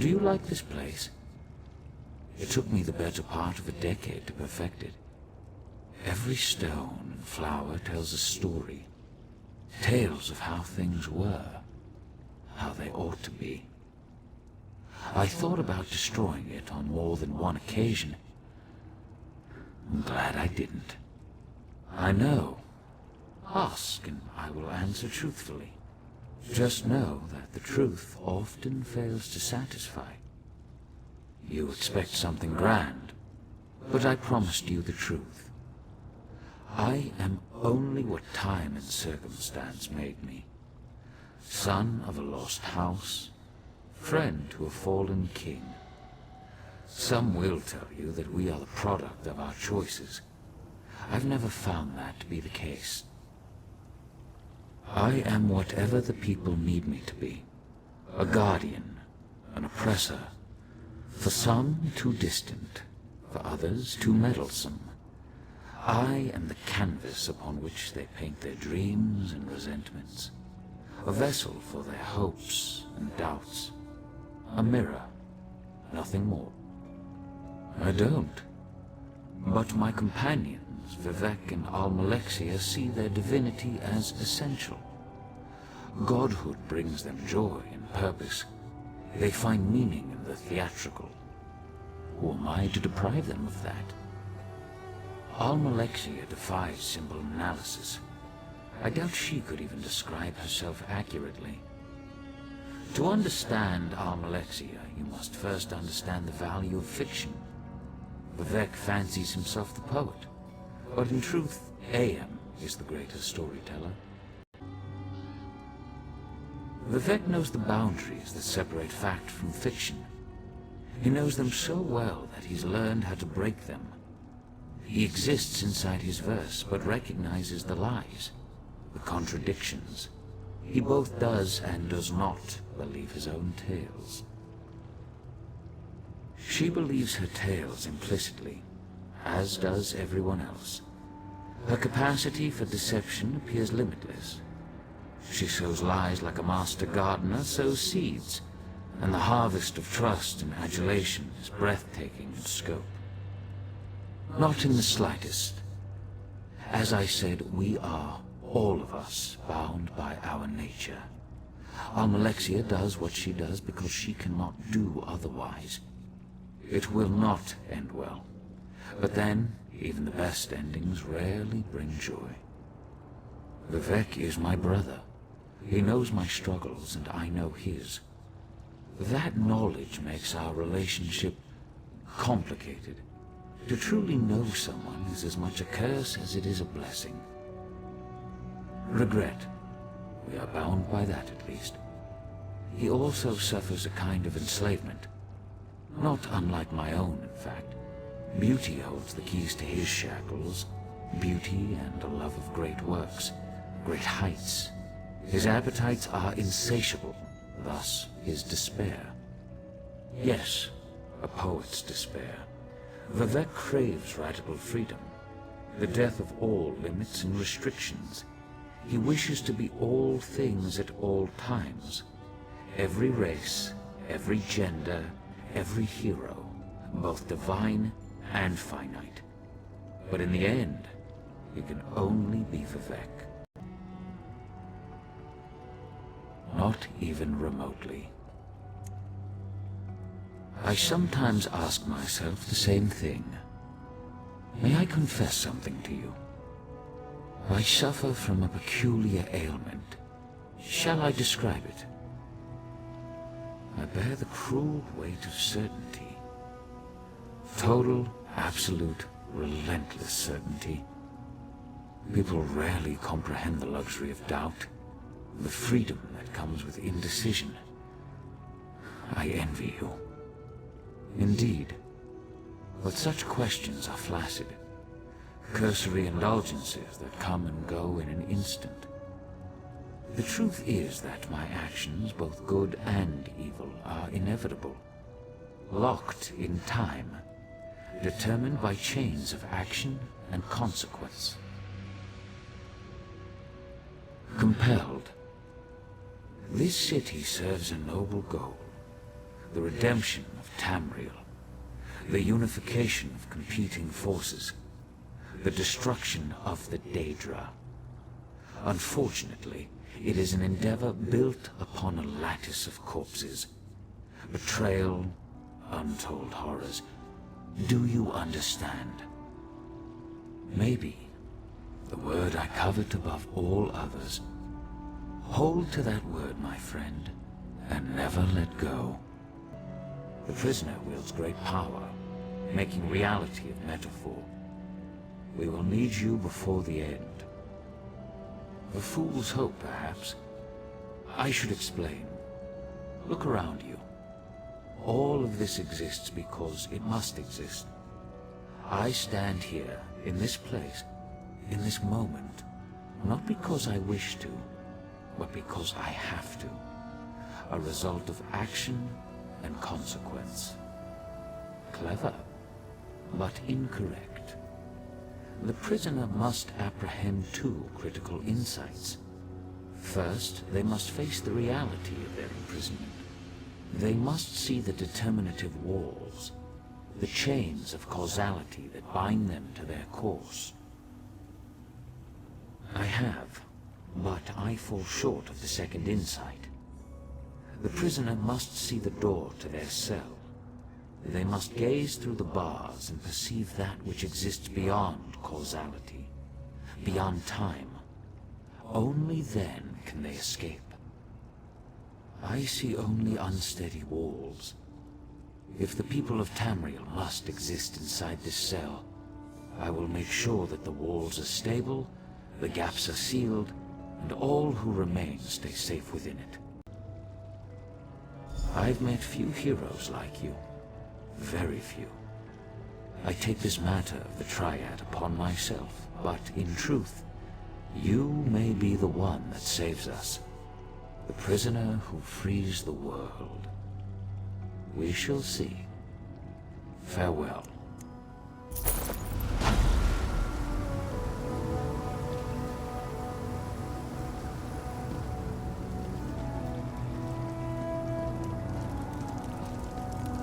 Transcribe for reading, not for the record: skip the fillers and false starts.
Do you like this place? It took me the better part of a decade to perfect it. Every stone and flower tells a story. Tales of how things were, how they ought to be. I thought about destroying it on more than one occasion. I'm glad I didn't. I know. Ask and I will answer truthfully. Just know that the truth often fails to satisfy. You expect something grand, but I promised you the truth. I am only what time and circumstance made me. Son of a lost house, friend to a fallen king. Some will tell you that we are the product of our choices. I've never found that to be the case. I am whatever the people need me to be. A guardian, an oppressor. For some, too distant. For others, too meddlesome. I am the canvas upon which they paint their dreams and resentments. A vessel for their hopes and doubts. A mirror, nothing more. I don't. But my companions, Vivec and Almalexia, see their divinity as essential. Godhood brings them joy and purpose. They find meaning in the theatrical. Who am I to deprive them of that? Almalexia defies simple analysis. I doubt she could even describe herself accurately. To understand Almalexia, you must first understand the value of fiction. Vivec fancies himself the poet, but in truth, AM is the greater storyteller. Vivec knows the boundaries that separate fact from fiction. He knows them so well that he's learned how to break them. He exists inside his verse, but recognizes the lies, the contradictions. He both does and does not believe his own tales. She believes her tales implicitly, as does everyone else. Her capacity for deception appears limitless. She sows lies like a master gardener sows seeds, and the harvest of trust and adulation is breathtaking in scope. Not in the slightest. As I said, we are, all of us, bound by our nature. Almalexia does what she does because she cannot do otherwise. It will not end well. But then, even the best endings rarely bring joy. Vivec is my brother. He knows my struggles, and I know his. That knowledge makes our relationship complicated. To truly know someone is as much a curse as it is a blessing. Regret. We are bound by that, at least. He also suffers a kind of enslavement. Not unlike my own, in fact. Beauty holds the keys to his shackles. Beauty and a love of great works, great heights. His appetites are insatiable, thus his despair. Yes, a poet's despair. Vivec craves radical freedom, the death of all limits and restrictions. He wishes to be all things at all times. Every race, every gender, every hero, both divine and finite. But in the end, he can only be Vivec. Not even remotely. I sometimes ask myself the same thing. May I confess something to you? I suffer from a peculiar ailment. Shall I describe it? I bear the cruel weight of certainty. Total, absolute, relentless certainty. People rarely comprehend the luxury of doubt, the freedom that comes with indecision. I envy you. Indeed, but such questions are flaccid, cursory indulgences that come and go in an instant. The truth is that my actions, both good and evil, are inevitable, locked in time, determined by chains of action and consequence. Compelled. This city serves a noble goal. the redemption of Tamriel, the unification of competing forces, the destruction of the Daedra. Unfortunately, it is an endeavor built upon a lattice of corpses. Betrayal, untold horrors. Do you understand? Maybe the word I covet above all others. Hold to that word, my friend, and never let go. The prisoner wields great power, making reality of metaphor. We will need you before the end. A fool's hope, perhaps. I should explain. Look around you. All of this exists because it must exist. I stand here, in this place, in this moment, not because I wish to, but because I have to. A result of action and consequence. Clever, but incorrect. The prisoner must apprehend two critical insights. First, they must face the reality of their imprisonment. They must see the determinative walls, the chains of causality that bind them to their course. I have, but I fall short of the second insight. The prisoner must see the door to their cell. They must gaze through the bars and perceive that which exists beyond causality, beyond time. Only then can they escape. I see only unsteady walls. If the people of Tamriel must exist inside this cell, I will make sure that the walls are stable, the gaps are sealed, and all who remain stay safe within it. I've met few heroes like you. Very few. I take this matter of the Triad upon myself, but in truth, you may be the one that saves us. The prisoner who frees the world. We shall see. Farewell.